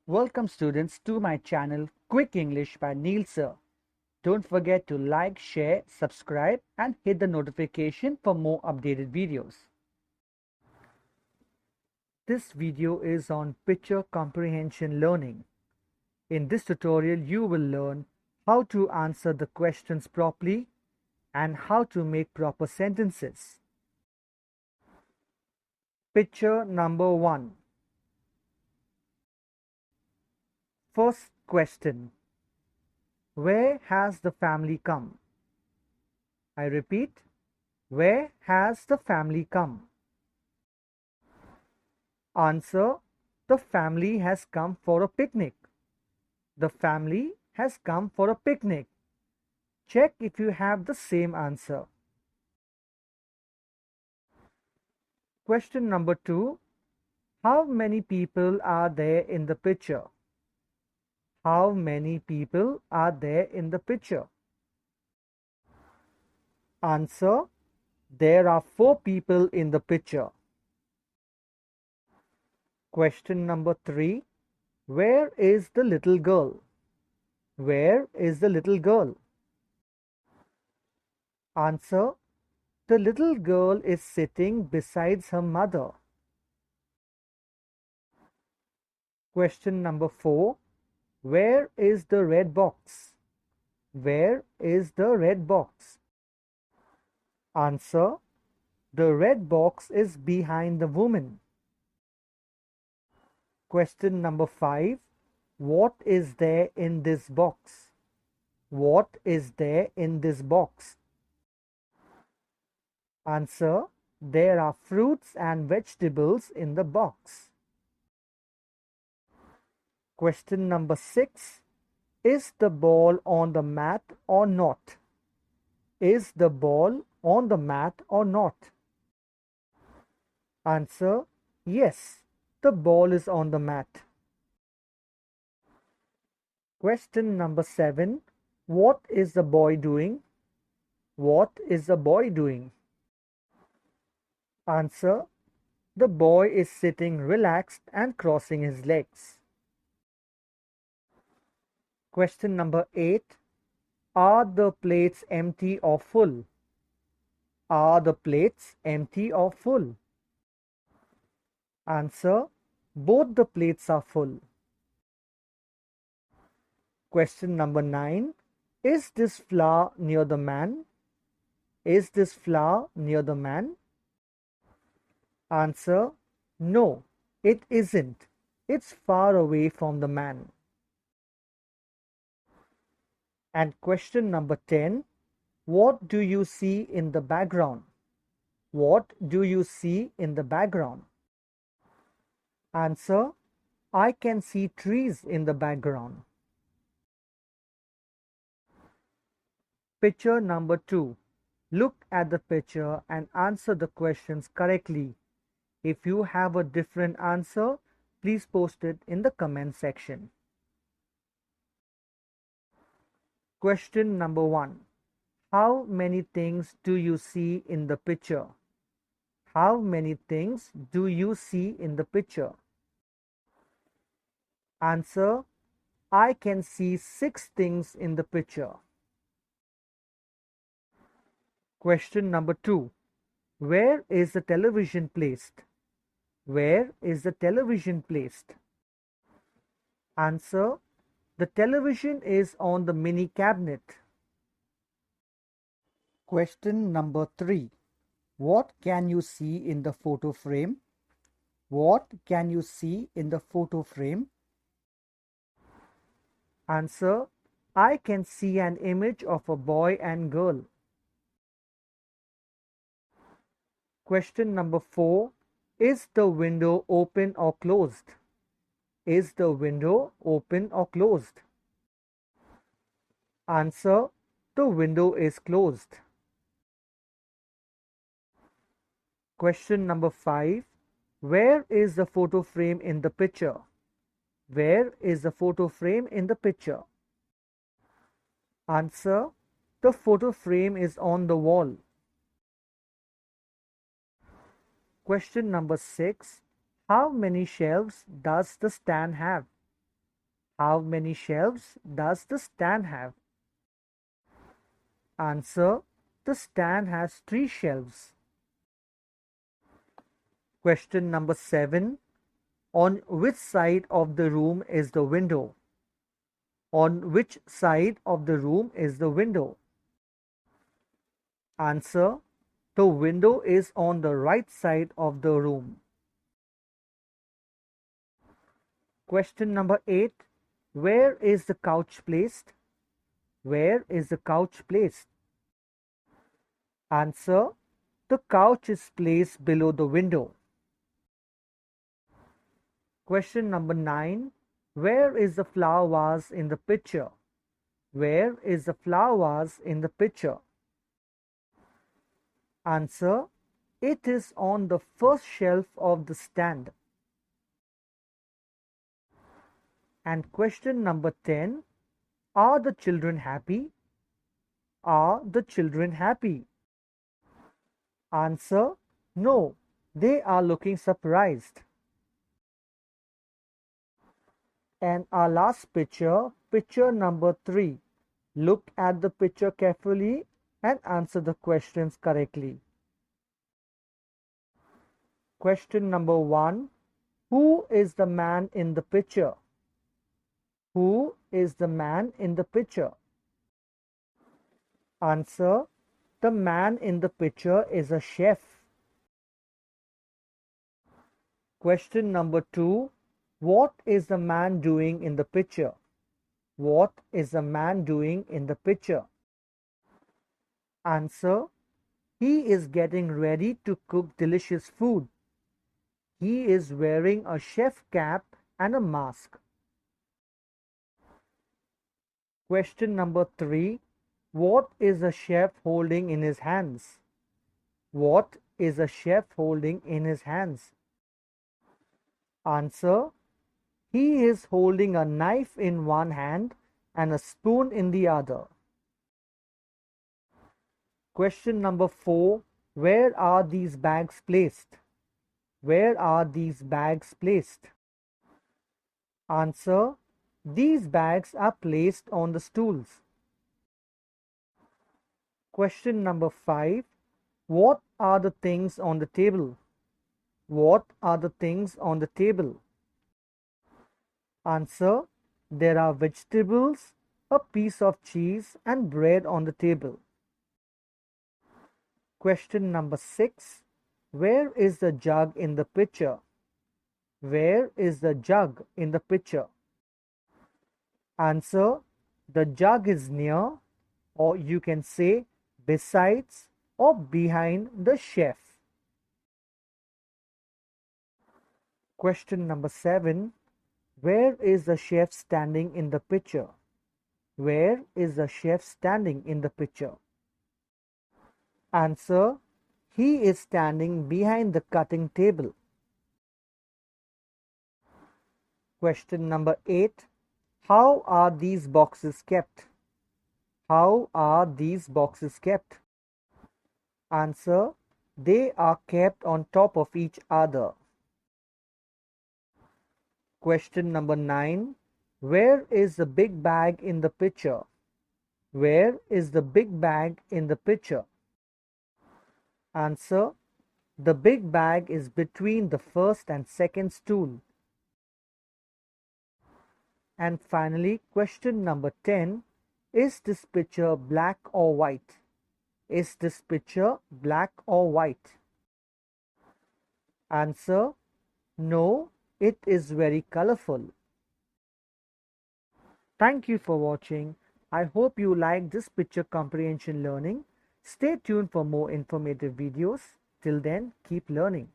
Welcome students to my channel Quick English by Neil Sir. Don't forget to like, share, subscribe and hit the notification for more updated videos. This video is on Picture Comprehension Learning. In this tutorial you will learn how to answer the questions properly and how to make proper sentences. Picture number 1. First question. Where has the family come? I repeat, where has the family come? Answer. The family has come for a picnic. The family has come for a picnic. Check if you have the same answer. Question number 2. How many people are there in the picture? How many people are there in the picture? Answer. There are 4 people in the picture. Question number 3. Where is the little girl? Where is the little girl? Answer. The little girl is sitting beside her mother. Question number 4. Where is the red box? Where is the red box? Answer. The red box is behind the woman. Question number 5. What is there in this box? What is there in this box? Answer. There are fruits and vegetables in the box. Question number 6. Is the ball on the mat or not? Is the ball on the mat or not? Answer. Yes, the ball is on the mat. Question number 7. What is the boy doing? What is the boy doing? Answer. The boy is sitting relaxed and crossing his legs. Question number 8. Are the plates empty or full? Are the plates empty or full? Answer. Both the plates are full. Question number 9. Is this flower near the man? Is this flower near the man? Answer. No, it isn't. It's far away from the man. And question number 10. What do you see in the background? What do you see in the background? Answer. I can see trees in the background. Picture number 2. Look at the picture and answer the questions correctly. If you have a different answer, please post it in the comment section. Question number 1. How many things do you see in the picture? How many things do you see in the picture? Answer. I can see 6 things in the picture. Question number 2. Where is the television placed? Where is the television placed? Answer. The television is on the mini cabinet. Question number 3. What can you see in the photo frame? What can you see in the photo frame? Answer. I can see an image of a boy and girl. Question number 4. Is the window open or closed? Is the window open or closed? Answer. The window is closed. Question number 5. Where is the photo frame in the picture? Where is the photo frame in the picture? Answer. The photo frame is on the wall. Question number 6. How many shelves does the stand have? How many shelves does the stand have? Answer. The stand has 3 shelves. Question number 7. On which side of the room is the window? On which side of the room is the window? Answer. The window is on the right side of the room. Question number 8. Where is the couch placed? Where is the couch placed? Answer. The couch is placed below the window. Question number 9. Where is the flower vase in the picture? Where is the flower vase in the picture? Answer. It is on the first shelf of the stand. And question number 10. Are the children happy? Are the children happy? Answer. No, they are looking surprised. And our last picture, picture number 3. Look at the picture carefully and answer the questions correctly. Question number 1. Who is the man in the picture? Who is the man in the picture? Answer. The man in the picture is a chef. Question number 2. What is the man doing in the picture? What is the man doing in the picture? Answer. He is getting ready to cook delicious food. He is wearing a chef cap and a mask. Question number 3. What is the chef holding in his hands? What is the chef holding in his hands? Answer. He is holding a knife in one hand and a spoon in the other. Question number 4. Where are these bags placed? Where are these bags placed? Answer. These bags are placed on the stools. Question number 5. What are the things on the table? What are the things on the table? Answer. There are vegetables, a piece of cheese and bread on the table. Question number 6. Where is the jug in the picture? Where is the jug in the picture? Answer. The jug is near, or you can say besides or behind the chef. Question number 7. Where is the chef standing in the picture? Where is the chef standing in the picture? Answer. He is standing behind the cutting table. Question number 8. How are these boxes kept? How are these boxes kept? Answer. They are kept on top of each other. Question number 9. Where is the big bag in the picture? Where is the big bag in the picture? Answer. The big bag is between the first and second stool. And finally, question number 10. Is this picture black or white? Is this picture black or white? Answer. No, it is very colorful. Thank you for watching. I hope you liked this picture comprehension learning. Stay tuned for more informative videos. Till then, keep learning.